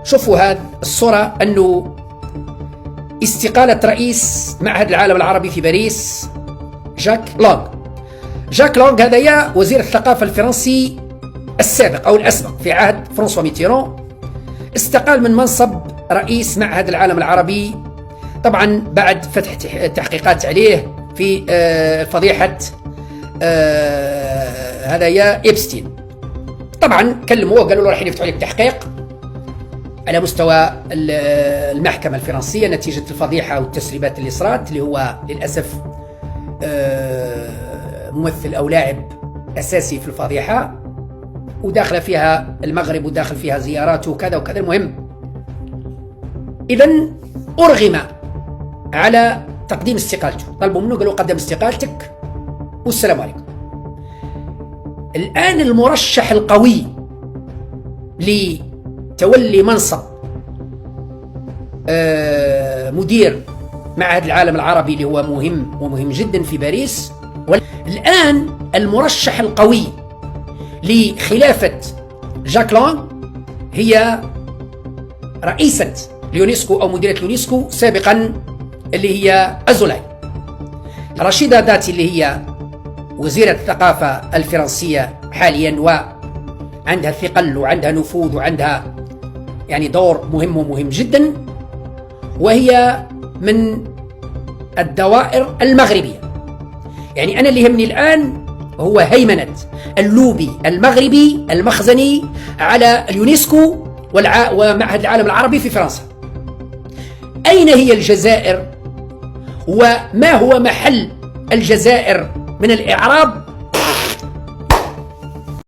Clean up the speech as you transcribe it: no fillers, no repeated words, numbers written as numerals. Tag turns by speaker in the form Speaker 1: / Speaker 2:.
Speaker 1: شوفوا هذه الصورة، أنه استقالة رئيس معهد العالم العربي في باريس جاك لونغ. جاك لونغ هذايا وزير الثقافة الفرنسي السابق أو الأسبق في عهد فرانسوا ميتيرون، استقال من منصب رئيس معهد العالم العربي، طبعا بعد فتح تحقيقات عليه في فضيحة هذايا إبستين. طبعا كلموه وقالوا له راح يفتحوا لك تحقيق على مستوى المحكمة الفرنسية نتيجة الفضيحة والتسريبات اللي صارت، اللي هو للأسف ممثل أو لاعب أساسي في الفضيحة، وداخل فيها المغرب وداخل فيها زياراته وكذا وكذا. المهم إذن أرغم على تقديم استقالته، طلبوا منه قالوا قدم استقالتك والسلام عليكم. الآن المرشح القوي لتولي منصب مدير معهد العالم العربي اللي هو مهم ومهم جدا في باريس، الآن المرشح القوي لخلافة جاك لونغ هي رئيسة اليونسكو أو مديرة اليونسكو سابقا اللي هي أزولاي رشيدة داتي، اللي هي وزيرة الثقافة الفرنسية حاليا، وعندها ثقل وعندها نفوذ وعندها يعني دور مهم ومهم جدا، وهي من الدوائر المغربية. يعني أنا اللي يهمني الآن هو هيمنة اللوبي المغربي المخزني على اليونسكو ومعهد العالم العربي في فرنسا. أين هي الجزائر وما هو محل الجزائر من الإعراب